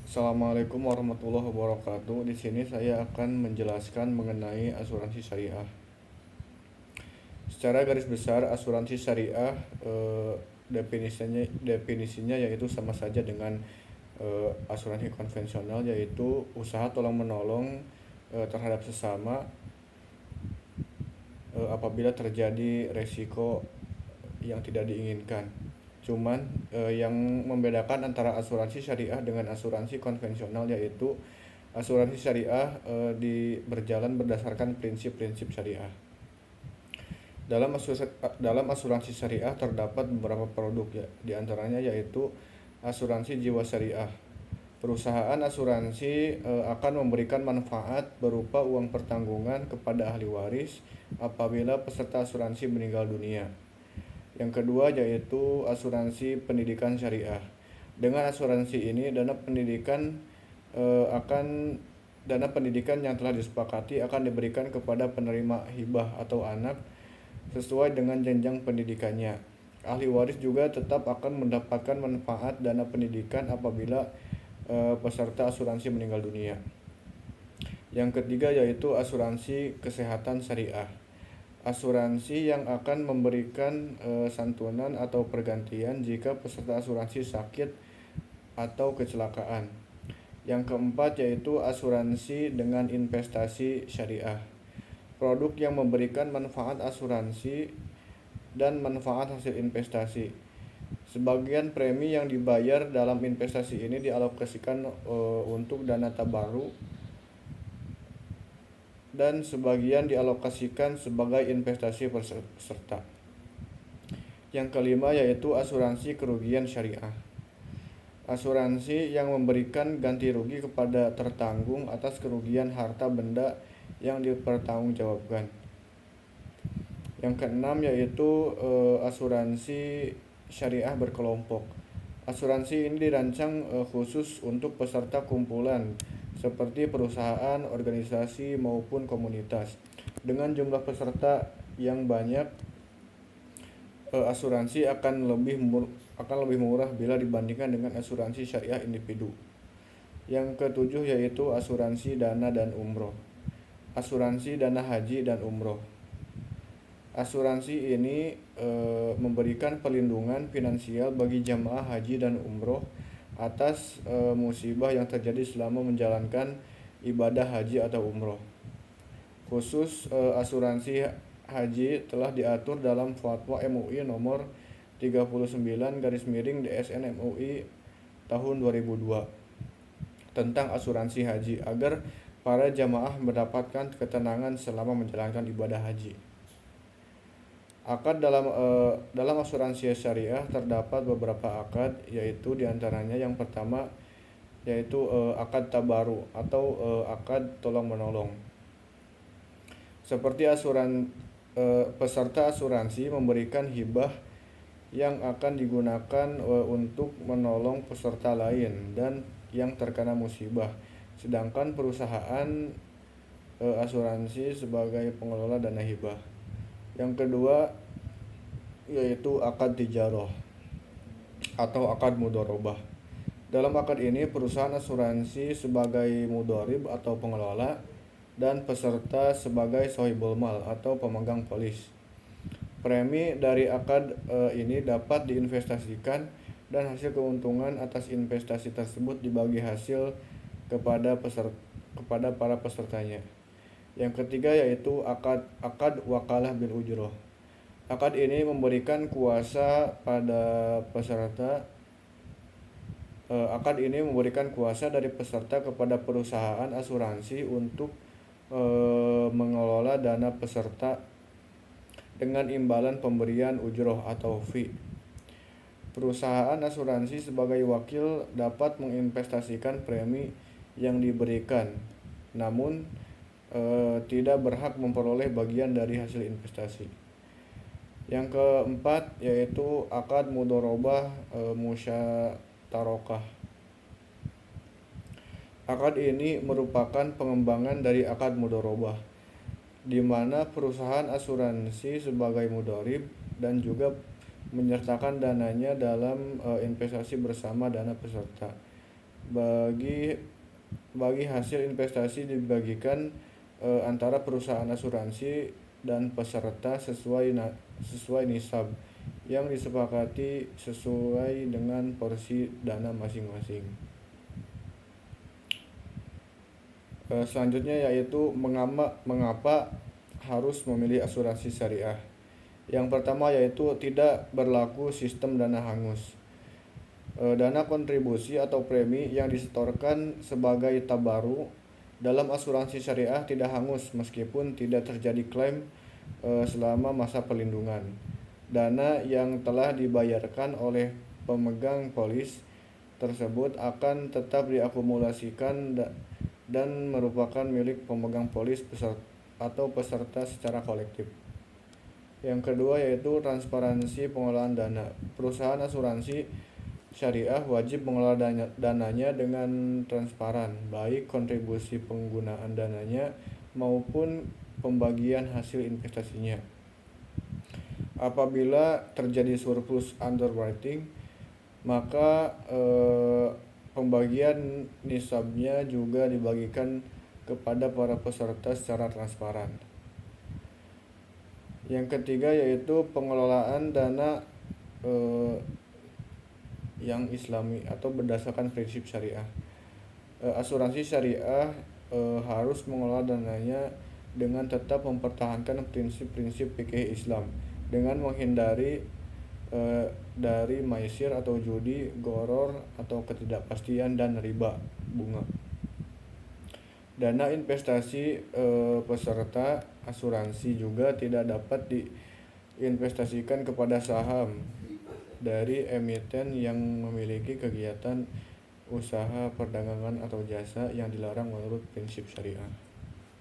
Assalamualaikum warahmatullahi wabarakatuh. Di sini saya akan menjelaskan mengenai asuransi syariah. Secara garis besar, asuransi syariah definisinya yaitu sama saja dengan asuransi konvensional, yaitu usaha tolong menolong terhadap sesama apabila terjadi resiko yang tidak diinginkan. Cuman yang membedakan antara asuransi syariah dengan asuransi konvensional yaitu asuransi syariah berjalan berdasarkan prinsip-prinsip syariah. Dalam asuransi syariah terdapat beberapa produk, ya, di antaranya yaitu asuransi jiwa syariah. Perusahaan asuransi akan memberikan manfaat berupa uang pertanggungan kepada ahli waris apabila peserta asuransi meninggal dunia. Yang kedua yaitu asuransi pendidikan syariah. Dengan asuransi ini dana pendidikan yang telah disepakati akan diberikan kepada penerima hibah atau anak sesuai dengan jenjang pendidikannya. Ahli waris juga tetap akan mendapatkan manfaat dana pendidikan apabila peserta asuransi meninggal dunia. Yang ketiga yaitu asuransi kesehatan syariah. Asuransi yang akan memberikan santunan atau pergantian jika peserta asuransi sakit atau kecelakaan. Yang keempat yaitu asuransi dengan investasi syariah. Produk yang memberikan manfaat asuransi dan manfaat hasil investasi. Sebagian premi yang dibayar dalam investasi ini dialokasikan untuk dana tabaru dan sebagian dialokasikan sebagai investasi peserta. Yang kelima yaitu asuransi kerugian syariah. Asuransi yang memberikan ganti rugi kepada tertanggung atas kerugian harta benda yang dipertanggungjawabkan. Yang keenam yaitu asuransi syariah berkelompok. Asuransi ini dirancang khusus untuk peserta kumpulan seperti perusahaan, organisasi maupun komunitas. Dengan jumlah peserta yang banyak, asuransi akan lebih murah bila dibandingkan dengan asuransi syariah individu. Yang ketujuh yaitu asuransi dana dan umroh. Asuransi dana haji dan umroh. Asuransi ini memberikan perlindungan finansial bagi jamaah haji dan umroh atas musibah yang terjadi selama menjalankan ibadah haji atau umroh. Khusus asuransi haji telah diatur dalam Fatwa MUI nomor 39/DSN MUI tahun 2002 tentang asuransi haji agar para jamaah mendapatkan ketenangan selama menjalankan ibadah haji. Akad dalam asuransi syariah terdapat beberapa akad, yaitu diantaranya yang pertama yaitu akad tabaru atau akad tolong menolong. Seperti peserta asuransi memberikan hibah yang akan digunakan untuk menolong peserta lain dan yang terkena musibah, sedangkan perusahaan asuransi sebagai pengelola dana hibah. Yang kedua yaitu akad tijarah atau akad mudharabah. Dalam akad ini perusahaan asuransi sebagai mudharib atau pengelola dan peserta sebagai sohibul mal atau pemegang polis. Premi dari akad ini dapat diinvestasikan dan hasil keuntungan atas investasi tersebut dibagi hasil kepada para pesertanya. Yang ketiga yaitu akad wakalah bil ujroh. Akad ini memberikan kuasa pada peserta. Akad ini memberikan kuasa dari peserta kepada perusahaan asuransi untuk mengelola dana peserta dengan imbalan pemberian ujroh atau fee. Perusahaan asuransi sebagai wakil dapat menginvestasikan premi yang diberikan, namun tidak berhak memperoleh bagian dari hasil investasi. Yang keempat yaitu akad mudharabah musyarakah. Akad ini merupakan pengembangan dari akad mudharabah, di mana perusahaan asuransi sebagai mudharib dan juga menyertakan dananya dalam investasi bersama dana peserta. Bagi bagi hasil investasi dibagikan antara perusahaan asuransi dan peserta sesuai nisab yang disepakati sesuai dengan porsi dana masing-masing. Selanjutnya yaitu mengapa harus memilih asuransi syariah. Yang pertama yaitu tidak berlaku sistem dana hangus. Dana kontribusi atau premi yang disetorkan sebagai tabaru dalam asuransi syariah tidak hangus meskipun tidak terjadi klaim selama masa perlindungan. Dana yang telah dibayarkan oleh pemegang polis tersebut akan tetap diakumulasikan dan merupakan milik pemegang polis atau peserta secara kolektif. Yang kedua yaitu transparansi pengelolaan dana. Perusahaan asuransi syariah wajib mengelola dananya dengan transparan, baik kontribusi penggunaan dananya maupun pembagian hasil investasinya. Apabila terjadi surplus underwriting, maka pembagian nisabnya juga dibagikan kepada para peserta secara transparan. Yang ketiga yaitu pengelolaan dana yang islami atau berdasarkan prinsip syariah. Asuransi syariah harus mengelola dananya dengan tetap mempertahankan prinsip-prinsip fikih Islam dengan menghindari dari maisir atau judi, goror atau ketidakpastian dan riba bunga. Dana investasi peserta asuransi juga tidak dapat diinvestasikan kepada saham dari emiten yang memiliki kegiatan usaha perdagangan atau jasa yang dilarang menurut prinsip syariah.